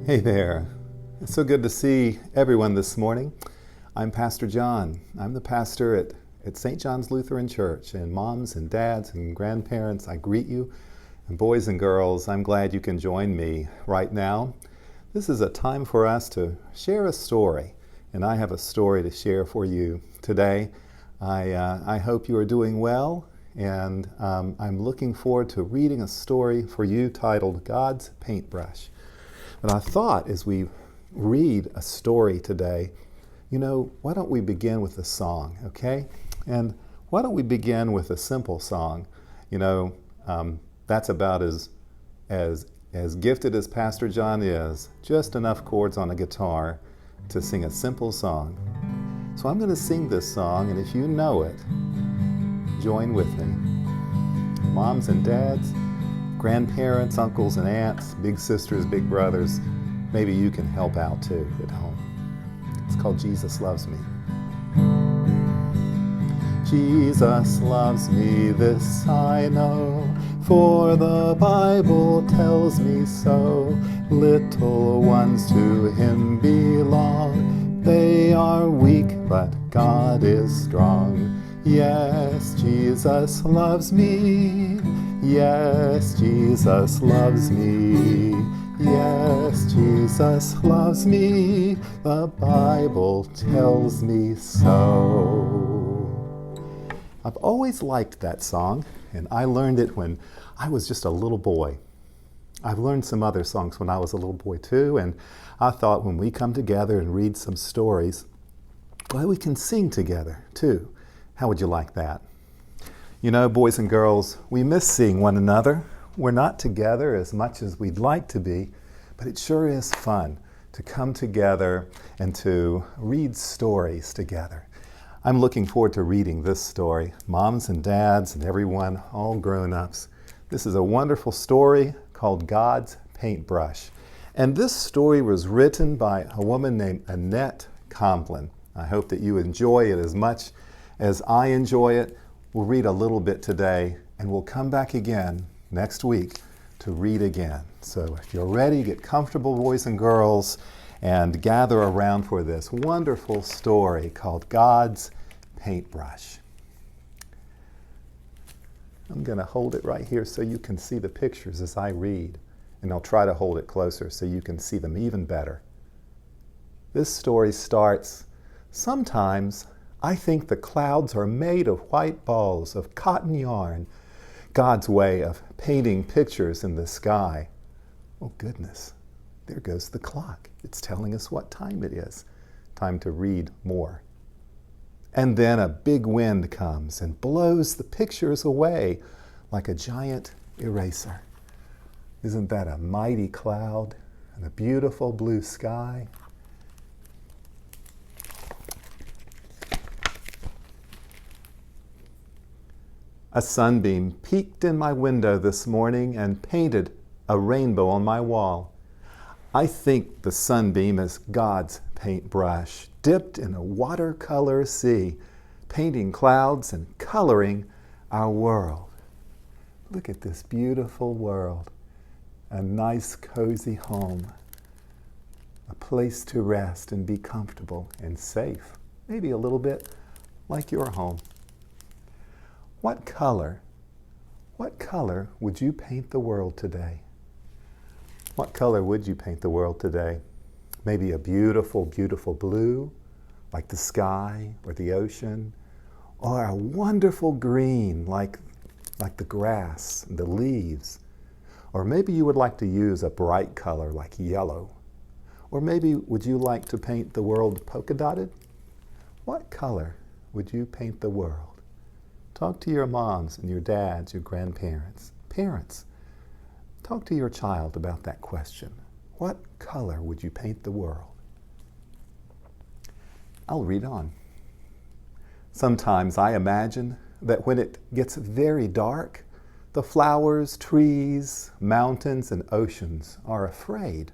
Hey there. It's so good to see everyone this morning. I'm Pastor John. I'm the pastor at St. John's Lutheran Church. And moms and dads and grandparents, I greet you. And boys and girls, I'm glad you can join me right now. This is a time for us to share a story. And I have a story to share for you today. I hope you are doing well. And I'm looking forward to reading a story for you titled God's Paintbrush. But I thought as we read a story today, why don't we begin with a song, okay? And why don't we begin with a simple song? That's about as gifted as Pastor John is, just enough chords on a guitar to sing a simple song. So I'm going to sing this song, and if you know it, join with me. Moms and dads, grandparents, uncles and aunts, big sisters, big brothers, maybe you can help out too at home. It's called Jesus Loves Me. Jesus loves me, this I know, for the Bible tells me so. Little ones to him belong. They are weak, but God is strong. Yes, Jesus loves me. Yes, Jesus loves me. Yes, Jesus loves me. The Bible tells me so. I've always liked that song, and I learned it when I was just a little boy. I've learned some other songs when I was a little boy too, and I thought when we come together and read some stories, well, we can sing together too. How would you like that? Boys and girls, we miss seeing one another. We're not together as much as we'd like to be, but it sure is fun to come together and to read stories together. I'm looking forward to reading this story. Moms and dads and everyone, all grown-ups. This is a wonderful story called God's Paintbrush. And this story was written by a woman named Annette Comblin. I hope that you enjoy it as much as I enjoy it. We'll read a little bit today, and we'll come back again next week to read again. So if you're ready, get comfortable, boys and girls, and gather around for this wonderful story called God's Paintbrush. I'm going to hold it right here so you can see the pictures as I read, and I'll try to hold it closer so you can see them even better. This story starts, sometimes I think the clouds are made of white balls of cotton yarn, God's way of painting pictures in the sky. Oh goodness, there goes the clock. It's telling us what time it is. Time to read more. And then a big wind comes and blows the pictures away like a giant eraser. Isn't that a mighty cloud and a beautiful blue sky? A sunbeam peeked in my window this morning and painted a rainbow on my wall. I think the sunbeam is God's paintbrush, dipped in a watercolor sea, painting clouds and coloring our world. Look at this beautiful world. A nice, cozy home. A place to rest and be comfortable and safe. Maybe a little bit like your home. What color would you paint the world today? What color would you paint the world today? Maybe a beautiful, beautiful blue, like the sky or the ocean, or a wonderful green, like the grass and the leaves. Or maybe you would like to use a bright color like yellow. Or maybe would you like to paint the world polka dotted? What color would you paint the world? Talk to your moms and your dads, your grandparents. Parents, talk to your child about that question. What color would you paint the world? I'll read on. Sometimes I imagine that when it gets very dark, the flowers, trees, mountains, and oceans are afraid.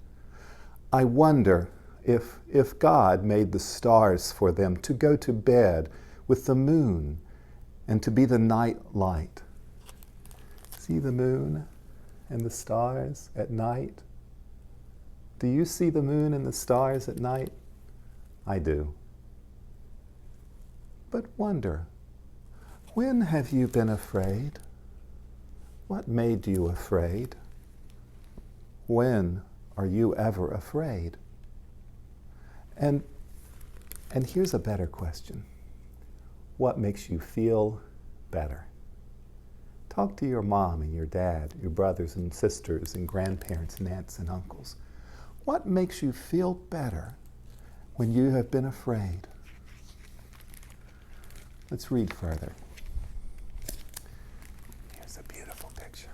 I wonder if God made the stars for them to go to bed with the moon and to be the night light. See the moon and the stars at night? Do you see the moon and the stars at night? I do. But wonder, when have you been afraid? What made you afraid? When are you ever afraid? And here's a better question. What makes you feel better? Talk to your mom and your dad, your brothers and sisters and grandparents and aunts and uncles. What makes you feel better when you have been afraid? Let's read further. Here's a beautiful picture.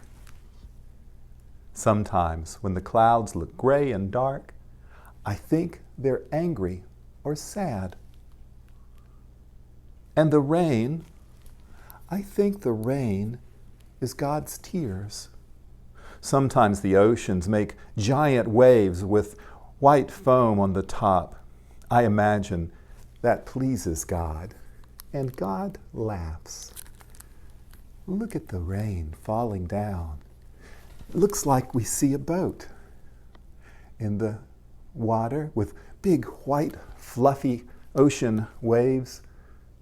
Sometimes when the clouds look gray and dark, I think they're angry or sad. And the rain, I think the rain is God's tears. Sometimes the oceans make giant waves with white foam on the top. I imagine that pleases God, and God laughs. Look at the rain falling down. It looks like we see a boat in the water with big white fluffy ocean waves.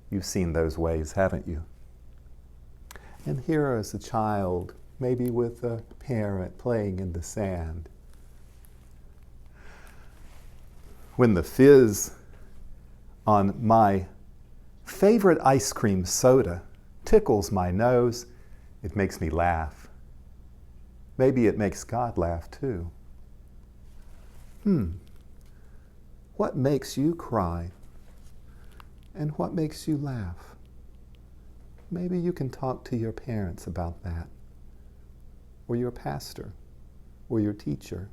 You've seen those waves, haven't you? And here is a child, maybe with a parent, playing in the sand. When the fizz on my favorite ice cream soda tickles my nose, it makes me laugh. Maybe it makes God laugh too. What makes you cry? And what makes you laugh? Maybe you can talk to your parents about that, or your pastor, or your teacher.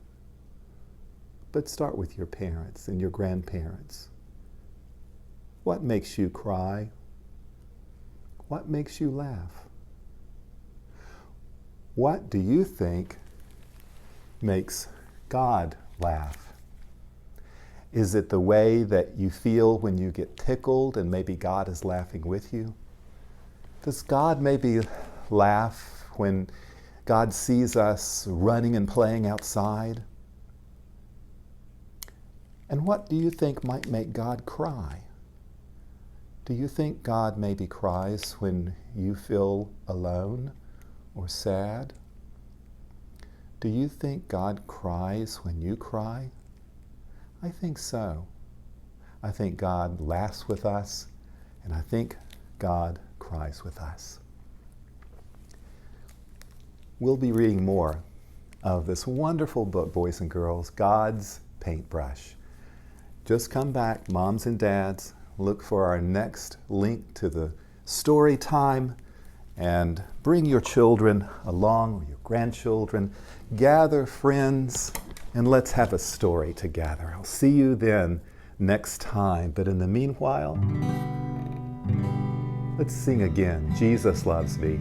But start with your parents and your grandparents. What makes you cry? What makes you laugh? What do you think makes God laugh? Is it the way that you feel when you get tickled and maybe God is laughing with you? Does God maybe laugh when God sees us running and playing outside? And what do you think might make God cry? Do you think God maybe cries when you feel alone or sad? Do you think God cries when you cry? I think so. I think God laughs with us, and I think God cries with us. We'll be reading more of this wonderful book, boys and girls, God's Paintbrush. Just come back, moms and dads, look for our next link to the story time, and bring your children along, or your grandchildren. Gather friends, and let's have a story together. I'll see you then next time. But in the meanwhile, let's sing again, Jesus Loves Me.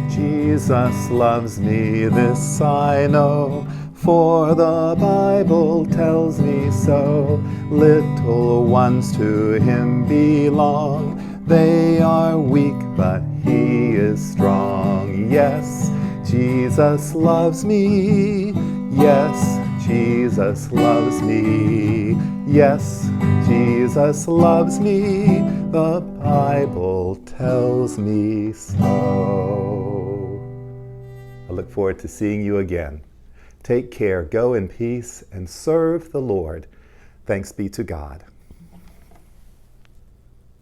Jesus loves me, this I know, for the Bible tells me so. Little ones to him belong. They are weak, but he is strong. Yes, Jesus loves me. Yes, Jesus loves me. Yes, Jesus loves me. The Bible tells me so. I look forward to seeing you again. Take care, go in peace, and serve the Lord. Thanks be to God.